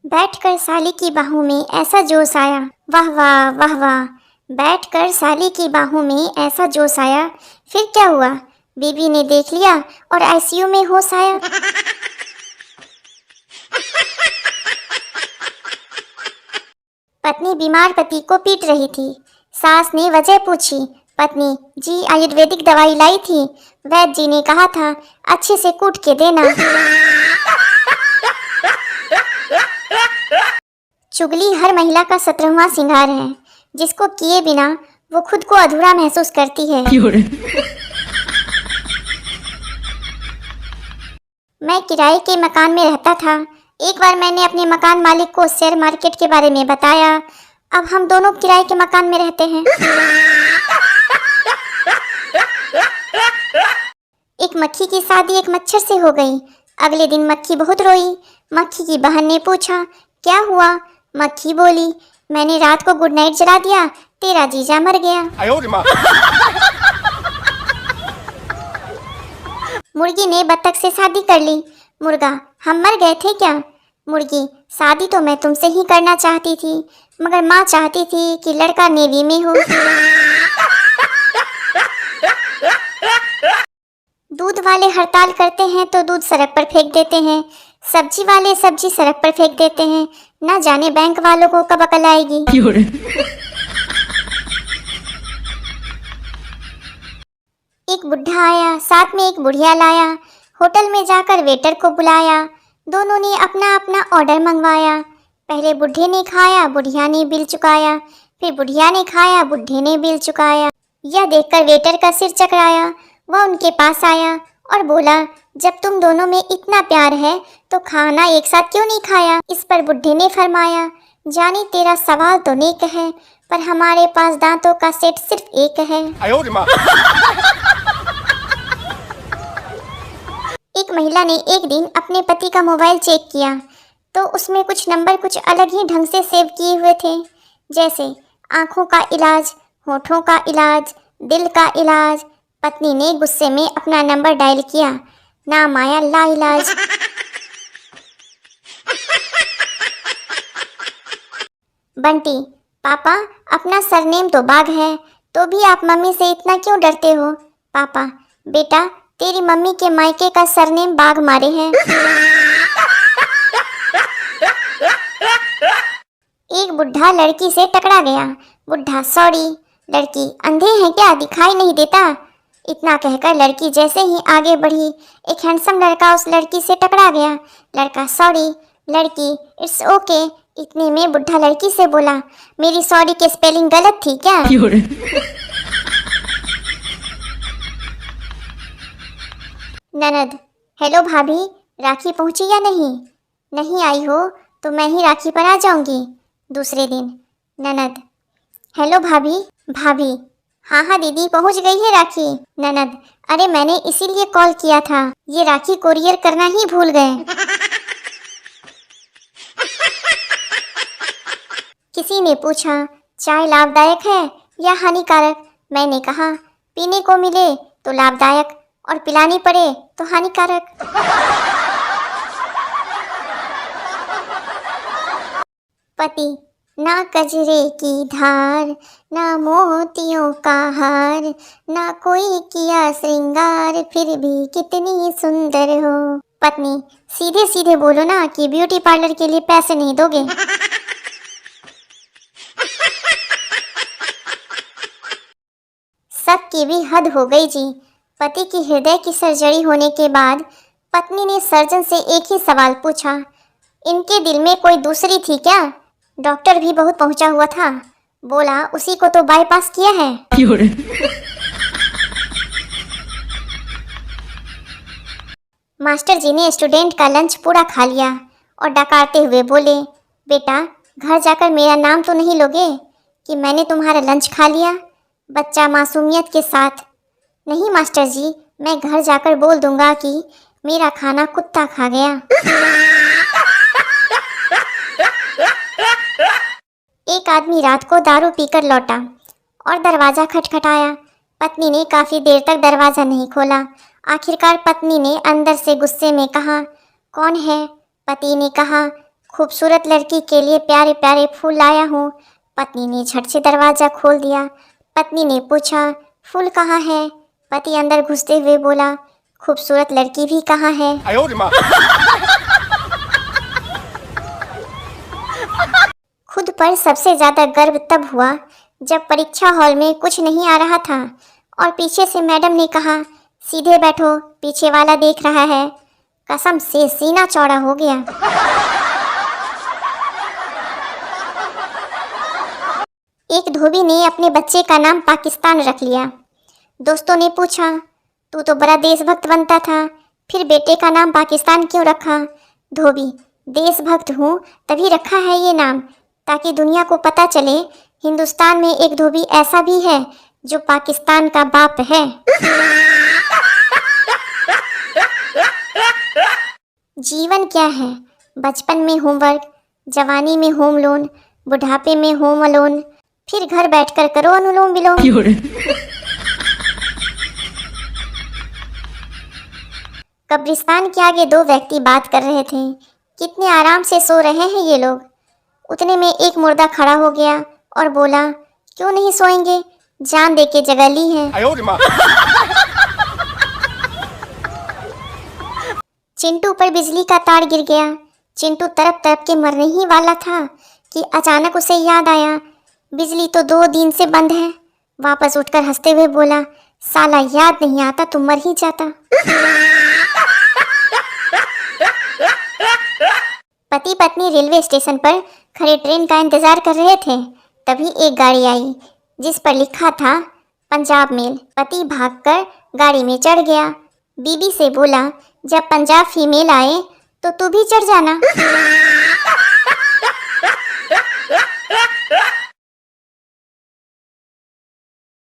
बैठकर साली की बाहों में ऐसा जोश आया, वाह वाह वाह वाह। बैठकर साली की बाहों में ऐसा जोश आया, फिर क्या हुआ? बीबी ने देख लिया और आईसीयू में होश आया। पत्नी बीमार पति को पीट रही थी। सास ने वजह पूछी। पत्नी, जी आयुर्वेदिक दवाई लाई थी, वैद्य जी ने कहा था अच्छे से कूट के देना। चुगली हर महिला का 17वां श्रृंगार है, जिसको किए बिना वो खुद को अधूरा महसूस करती है। मैं किराए के मकान में रहता था। एक बार मैंने अपने मकान मालिक को शेयर मार्केट के बारे में बताया। अब हम दोनों किराए के मकान में रहते हैं। एक मक्खी की शादी एक मच्छर से हो गई। अगले दिन मक्खी बहुत रोई। मक्खी की बहन ने पूछा, क्या हुआ? मक्खी बोली, मैंने रात को गुड नाइट जला दिया, तेरा जीजा मर गया। मुर्गी ने बत्तख से शादी कर ली। मुर्गा, हम मर गए थे क्या? मुर्गी, शादी तो मैं तुमसे ही करना चाहती थी, मगर माँ चाहती थी कि लड़का नेवी में हो। दूध वाले हड़ताल करते हैं तो दूध सड़क पर फेंक देते हैं, सब्जी वाले सब्जी सड़क पर फेंक देते हैं। ना जाने बैंक वालों को कब अकल आएगी। एक बुढ़ा आया, साथ में एक बुढ़िया लाया। होटल में जाकर वेटर को बुलाया। दोनों ने अपना अपना ऑर्डर मंगवाया। पहले बुढ़े ने खाया, बुढ़िया ने बिल चुकाया। फिर बुढ़िया ने खाया, बुढ़े ने बिल चुकाया। यह देखकर वेटर का सिर चकराया। वह उनके पास आया और बोला, जब तुम दोनों में इतना प्यार है तो खाना एक साथ क्यों नहीं खाया? इस पर बुढ़े ने फरमाया, जानी तेरा सवाल तो नेक है, पर हमारे पास दांतों का सेट सिर्फ एक है। एक महिला ने एक दिन अपने पति का मोबाइल चेक किया तो उसमें कुछ नंबर कुछ अलग ही ढंग से सेव किए हुए थे, जैसे आंखों का इलाज, होठों का इलाज, दिल का इलाज। पत्नी ने गुस्से में अपना नंबर डायल किया, नाम आया ला इलाज। बंटी, पापा अपना सरनेम तो बाघ है, तो भी आप मम्मी से इतना क्यों डरते हो? पापा, बेटा तेरी मम्मी के मायके का सरनेम बाघ मारे हैं। एक बुढ़ा लड़की से टकरा गया। बुढ़ा, सॉरी। लड़की, अंधे हैं क्या, दिखाई नहीं देता? इतना कहकर लड़की जैसे ही आगे बढ़ी, एक हैंडसम लड़का उस लड़की से टकरा गया। लड़का, सॉरी। लड़की, इट्स ओके। इतने में बुढ़ा लड़की से बोला, मेरी सॉरी की स्पेलिंग गलत थी क्या? ननद, हेलो भाभी, राखी पहुंची या नहीं? नहीं आई हो तो मैं ही राखी पर आ जाऊंगी। दूसरे दिन, ननद, हेलो भाभी। भाभी, हाँ हाँ दीदी, पहुंच गई है राखी। ननद, अरे मैंने इसीलिए कॉल किया था, ये राखी कोरियर करना ही भूल गए। किसी ने पूछा, चाय लाभदायक है या हानिकारक? मैंने कहा, पीने को मिले तो लाभदायक और पिलानी पड़े तो हानिकारक। पति, ना कजरे की धार, ना मोतियों का हार, ना कोई किया श्रृंगार, फिर भी कितनी सुंदर हो। पत्नी, सीधे सीधे बोलो ना कि ब्यूटी पार्लर के लिए पैसे नहीं दोगे। सबकी भी हद हो गई जी। पति की हृदय की सर्जरी होने के बाद पत्नी ने सर्जन से एक ही सवाल पूछा, इनके दिल में कोई दूसरी थी क्या? डॉक्टर भी बहुत पहुंचा हुआ था। बोला, उसी को तो बाईपास किया है। मास्टर जी ने स्टूडेंट का लंच पूरा खा लिया और डकारते हुए बोले, बेटा घर जाकर मेरा नाम तो नहीं लोगे कि मैंने तुम्हारा लंच खा लिया? बच्चा मासूमियत के साथ, नहीं मास्टर जी, मैं घर जाकर बोल दूंगा कि मेरा खाना कुत्ता खा गया। एक आदमी रात को दारू पीकर लौटा और दरवाज़ा खटखटाया। पत्नी ने काफ़ी देर तक दरवाज़ा नहीं खोला। आखिरकार पत्नी ने अंदर से गुस्से में कहा, कौन है? पति ने कहा, खूबसूरत लड़की के लिए प्यारे प्यारे फूल लाया हूँ। पत्नी ने झट से दरवाज़ा खोल दिया। पत्नी ने पूछा, फूल कहाँ है? पति अंदर घुसते हुए बोला, खूबसूरत लड़की भी कहाँ है? खुद पर सबसे ज़्यादा गर्व तब हुआ जब परीक्षा हॉल में कुछ नहीं आ रहा था और पीछे से मैडम ने कहा, सीधे बैठो, पीछे वाला देख रहा है। कसम से सीना चौड़ा हो गया। एक धोबी ने अपने बच्चे का नाम पाकिस्तान रख लिया। दोस्तों ने पूछा, तू तो बड़ा देशभक्त बनता था, फिर बेटे का नाम पाकिस्तान क्यों रखा? धोबी, देशभक्त हूँ तभी रखा है ये नाम, ताकि दुनिया को पता चले हिंदुस्तान में एक धोबी ऐसा भी है जो पाकिस्तान का बाप है। जीवन क्या है? बचपन में होमवर्क, जवानी में होम लोन, बुढ़ापे में होम अलोन, फिर घर बैठकर करो अनुलोम विलोम। कब्रिस्तान के आगे दो व्यक्ति बात कर रहे थे। कितने आराम से सो रहे हैं ये लोग। उतने में एक मुर्दा खड़ा हो गया और बोला, क्यों नहीं सोएंगे, जान दे के जगह ली है। चिंटू पर बिजली का तार गिर गया। चिंटू तड़प तड़प के मरने ही वाला था कि अचानक उसे याद आया, बिजली तो 2 दिन से बंद है। वापस उठकर हंसते हुए बोला, साला याद नहीं आता तो मर ही जाता। पति पत्नी रेलवे स्टेशन पर खड़े ट्रेन का इंतजार कर रहे थे। तभी एक गाड़ी आई जिस पर लिखा था पंजाब मेल। पति भागकर गाड़ी में चढ़ गया। बीबी से बोला, जब पंजाब फीमेल आए तो तू भी चढ़ जाना।